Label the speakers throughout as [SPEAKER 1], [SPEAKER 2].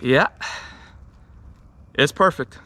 [SPEAKER 1] Yeah, it's perfect.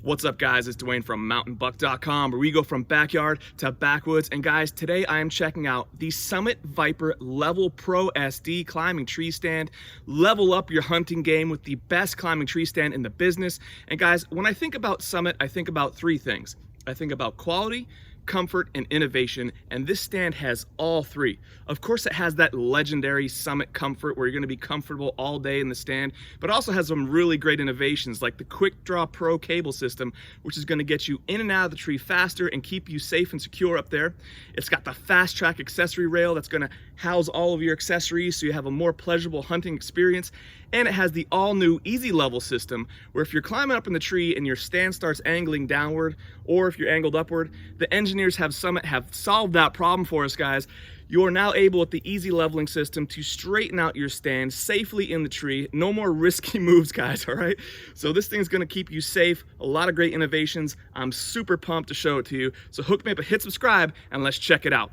[SPEAKER 1] What's up, guys? It's Dwayne from mountainbuck.com, where we go from backyard to backwoods. And guys, today I am checking out the Summit Viper Level Pro SD climbing tree stand. Level up your hunting game with the best climbing tree stand in the business. And guys, when I think about Summit, I think about three things. I think about quality, comfort, and innovation, and this stand has all three. Of course, it has that legendary Summit comfort where you're going to be comfortable all day in the stand, but also has some really great innovations like the QuickDraw Pro cable system, which is going to get you in and out of the tree faster and keep you safe and secure up there. It's got the FasTrack accessory rail that's going to house all of your accessories so you have a more pleasurable hunting experience. And it has the all-new EasyLevel system, where if you're climbing up in the tree and your stand starts angling downward, or if you're angled upward, the engineers have Summit have solved that problem for us, guys. You are now able with the easy leveling system to straighten out your stand safely in the tree. No more risky moves, guys, all right? So this thing's gonna keep you safe. A lot of great innovations. I'm super pumped to show it to you. So hook me up and hit subscribe, and let's check it out.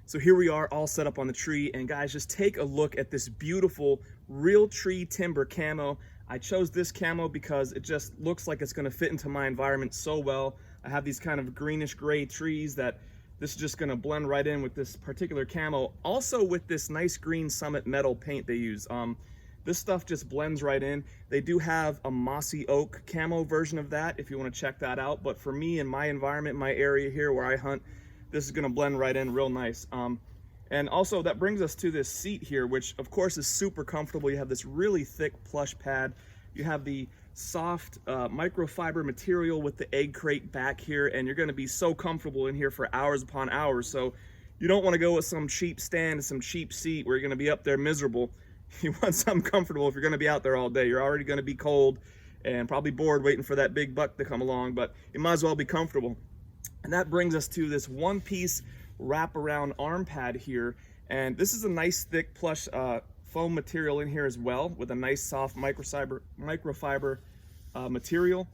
[SPEAKER 1] So here we are all set up on the tree, and guys, just take a look at this beautiful Realtree Timber camo. I chose this camo because it just looks like it's gonna fit into my environment so well. I have these kind of greenish gray trees that this is just gonna blend right in with this particular camo. Also with this nice green Summit metal paint they use. This stuff just blends right in. They do have a Mossy Oak camo version of that if you wanna check that out. But for me, in my environment, my area here where I hunt, this is gonna blend right in real nice. And also that brings us to this seat here, which of course is super comfortable. You have this really thick plush pad. You have the soft microfiber material with the egg crate back here, and you're gonna be so comfortable in here for hours upon hours. So you don't wanna go with some cheap stand, some cheap seat where you're gonna be up there miserable. You want something comfortable if you're gonna be out there all day. You're already gonna be cold and probably bored waiting for that big buck to come along, but you might as well be comfortable. And that brings us to this one-piece wraparound arm pad here. And this is a nice thick plush foam material in here as well, with a nice soft microfiber material.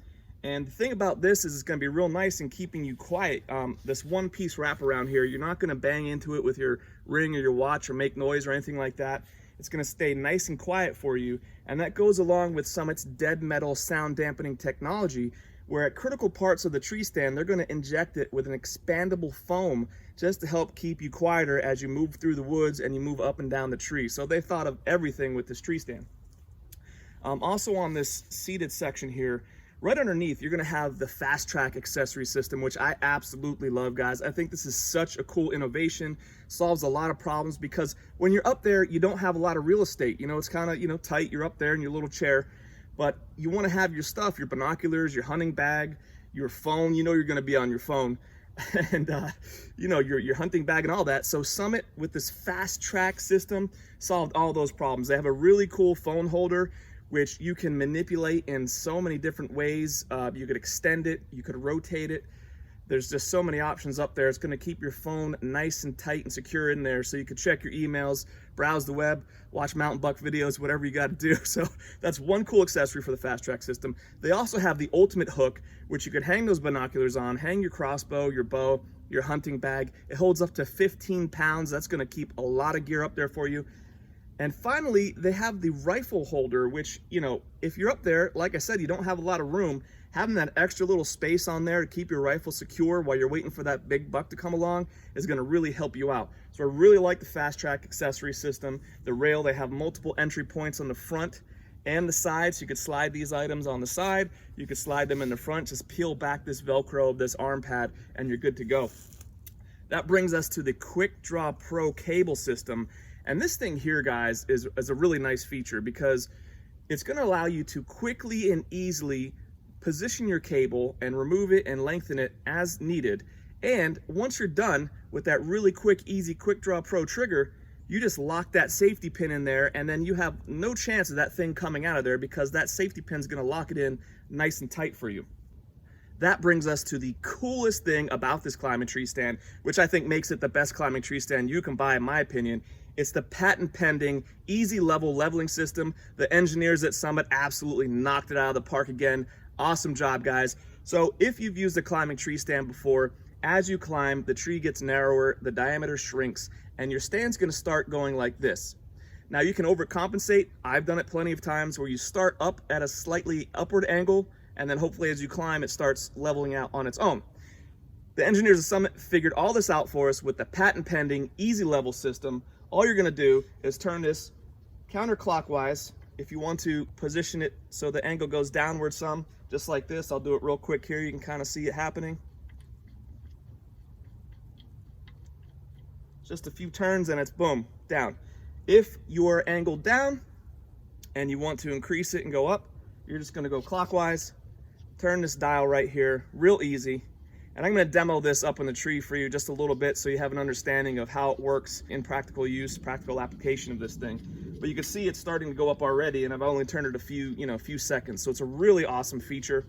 [SPEAKER 1] And the thing about this is it's gonna be real nice in keeping you quiet. This one-piece wraparound here, you're not gonna bang into it with your ring or your watch or make noise or anything like that. It's gonna stay nice and quiet for you. And that goes along with Summit's dead metal sound dampening technology, where at critical parts of the tree stand, they're gonna inject it with an expandable foam just to help keep you quieter as you move through the woods and you move up and down the tree. So they thought of everything with this tree stand. Also on this seated section here, right underneath, you're gonna have the FasTrack accessory system, which I absolutely love, guys. I think this is such a cool innovation, solves a lot of problems, because when you're up there, you don't have a lot of real estate. You know, it's kind of, tight, you're up there in your little chair. But you want to have your stuff, your binoculars, your hunting bag, your phone. You know you're going to be on your phone, and your hunting bag and all that. So Summit, with this FasTrack system, solved all those problems. They have a really cool phone holder, which you can manipulate in so many different ways. You could extend it, you could rotate it. There's just so many options up there. It's going to keep your phone nice and tight and secure in there, so you can check your emails, browse the web, watch mountain buck videos, whatever you got to do. So that's one cool accessory for the FasTrack system. They also have the ultimate hook, which you could hang those binoculars on, hang your crossbow, your bow, your hunting bag. It holds up to 15 pounds. That's going to keep a lot of gear up there for you. And finally, they have the rifle holder, which, if you're up there, like I said, you don't have a lot of room. Having that extra little space on there to keep your rifle secure while you're waiting for that big buck to come along is gonna really help you out. So I really like the FasTrack accessory system. The rail, they have multiple entry points on the front and the side, so you could slide these items on the side, you could slide them in the front, just peel back this Velcro of this arm pad, and you're good to go. That brings us to the QuickDraw Pro cable system. And this thing here, guys, is a really nice feature, because It's going to allow you to quickly and easily position your cable and remove it and lengthen it as needed. And once you're done with that really quick, easy QuickDraw Pro trigger, you just lock that safety pin in there, and then you have no chance of that thing coming out of there because that safety pin is going to lock it in nice and tight for you. That brings us to the coolest thing about this climbing tree stand, which I think makes it the best climbing tree stand you can buy, in my opinion. It's the patent pending EasyLevel leveling system. The engineers at Summit absolutely knocked it out of the park again. Awesome job, guys. So if you've used a climbing tree stand before, as you climb, the tree gets narrower, the diameter shrinks, and your stand's gonna start going like this. Now you can overcompensate. I've done it plenty of times where you start up at a slightly upward angle, and then hopefully as you climb, it starts leveling out on its own. The engineers at Summit figured all this out for us with the patent pending EasyLevel system. All you're gonna do is turn this counterclockwise. If you want to position it so the angle goes downward some, just like this. I'll do it real quick here. You can kind of see it happening. Just a few turns and it's boom, down. If you're angled down and you want to increase it and go up, you're just gonna go clockwise. Turn this dial right here, real easy. And I'm gonna demo this up in the tree for you just a little bit so you have an understanding of how it works in practical use, practical application of this thing. But you can see it's starting to go up already, and I've only turned it a few seconds. So it's a really awesome feature.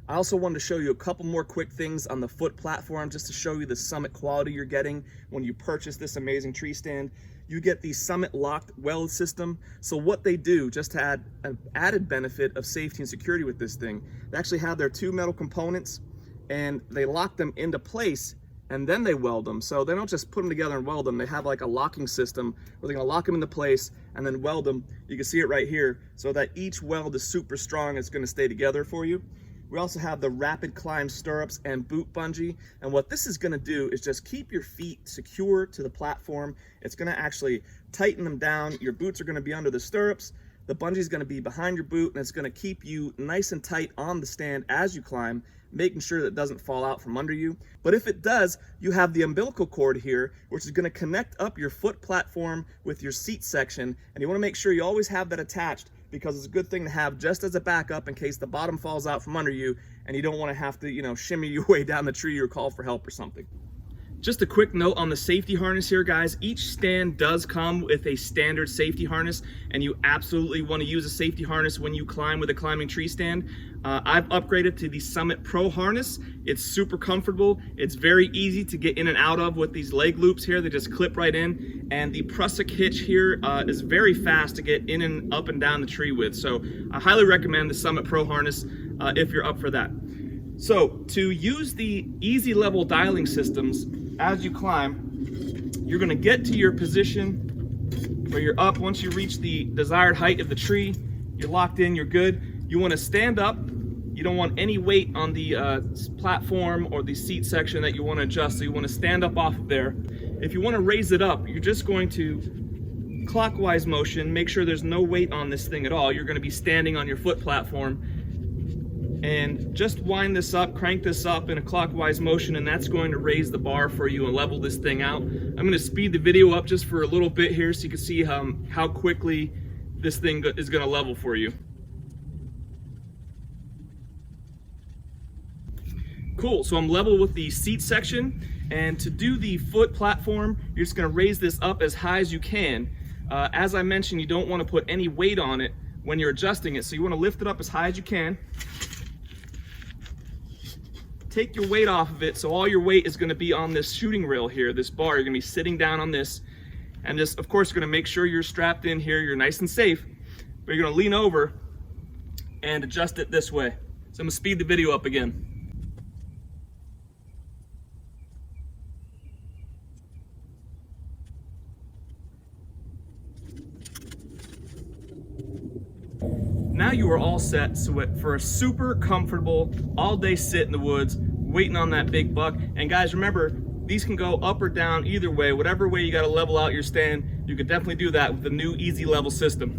[SPEAKER 1] I also wanted to show you a couple more quick things on the foot platform just to show you the Summit quality you're getting when you purchase this amazing tree stand. You get the SummitLokt weld system. So what they do, just to add an added benefit of safety and security with this thing, they actually have their two metal components and they lock them into place and then they weld them. So they don't just put them together and weld them. They have like a locking system where they're gonna lock them into place and then weld them. You can see it right here, so that each weld is super strong. It's gonna stay together for you. We also have the RapidClimb stirrups and boot bungee. And what this is gonna do is just keep your feet secure to the platform. It's gonna actually tighten them down. Your boots are gonna be under the stirrups. The bungee is gonna be behind your boot, and it's gonna keep you nice and tight on the stand as you climb, making sure that it doesn't fall out from under you. But if it does, you have the umbilical cord here, which is gonna connect up your foot platform with your seat section. And you wanna make sure you always have that attached, because it's a good thing to have just as a backup in case the bottom falls out from under you and you don't want to have to, shimmy your way down the tree or call for help or something. Just a quick note on the safety harness here, guys. Each stand does come with a standard safety harness, and you absolutely want to use a safety harness when you climb with a climbing tree stand. I've upgraded to the Summit Pro harness. It's super comfortable. It's very easy to get in and out of with these leg loops here. They just clip right in. And the prusik hitch here is very fast to get in and up and down the tree with. So I highly recommend the Summit Pro harness if you're up for that. So to use the EasyLevel dialing systems as you climb, you're gonna get to your position where you're up. Once you reach the desired height of the tree, you're locked in, you're good. You wanna stand up. You don't want any weight on the platform or the seat section that you wanna adjust, so you wanna stand up off of there. If you wanna raise it up, you're just going to clockwise motion, make sure there's no weight on this thing at all. You're gonna be standing on your foot platform, and just wind this up, crank this up in a clockwise motion, and that's going to raise the bar for you and level this thing out. I'm going to speed the video up just for a little bit here so you can see how quickly this thing is going to level for you. Cool, so I'm level with the seat section, and to do the foot platform, you're just going to raise this up as high as you can. As I mentioned, you don't want to put any weight on it when you're adjusting it, so you want to lift it up as high as you can. Take your weight off of it, so all your weight is going to be on this shooting rail here, this bar. You're going to be sitting down on this, and just, of course, you're going to make sure you're strapped in here, you're nice and safe, but you're going to lean over and adjust it this way. So I'm going to speed the video up again. Now you are all set for a super comfortable all-day sit in the woods, waiting on that big buck. And guys, remember, these can go up or down either way. Whatever way you got to level out your stand, you can definitely do that with the new EasyLevel system.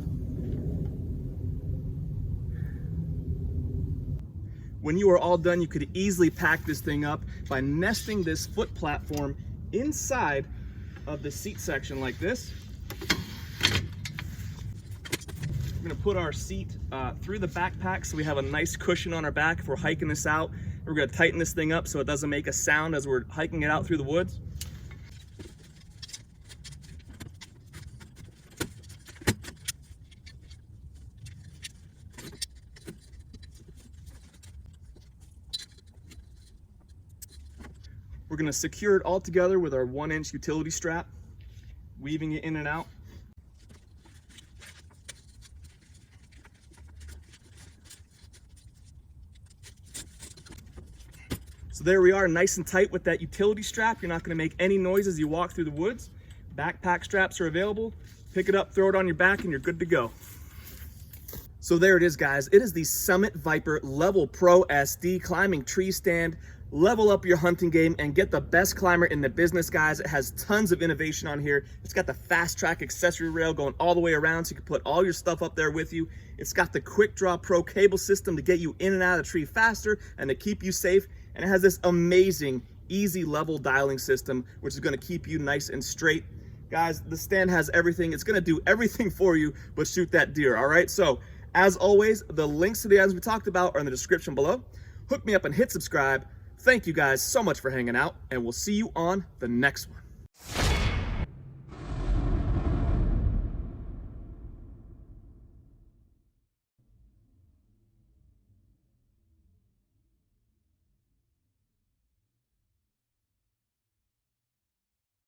[SPEAKER 1] When you are all done, you could easily pack this thing up by nesting this foot platform inside of the seat section like this. I'm gonna put our seat through the backpack so we have a nice cushion on our back if we're hiking this out. We're gonna tighten this thing up so it doesn't make a sound as we're hiking it out through the woods. We're gonna secure it all together with our 1-inch utility strap, weaving it in and out. So there we are, nice and tight with that utility strap. You're not gonna make any noise as you walk through the woods. Backpack straps are available. Pick it up, throw it on your back, and you're good to go. So there it is, guys. It is the Summit Viper Level Pro SD climbing tree stand. Level up your hunting game and get the best climber in the business, guys. It has tons of innovation on here. It's got the FasTrack accessory rail going all the way around so you can put all your stuff up there with you. It's got the QuickDraw Pro cable system to get you in and out of the tree faster and to keep you safe. And it has this amazing EasyLevel dialing system, which is gonna keep you nice and straight. Guys, the stand has everything. It's gonna do everything for you but shoot that deer, all right? So, as always, the links to the items we talked about are in the description below. Hook me up and hit subscribe. Thank you guys so much for hanging out, and we'll see you on the next one.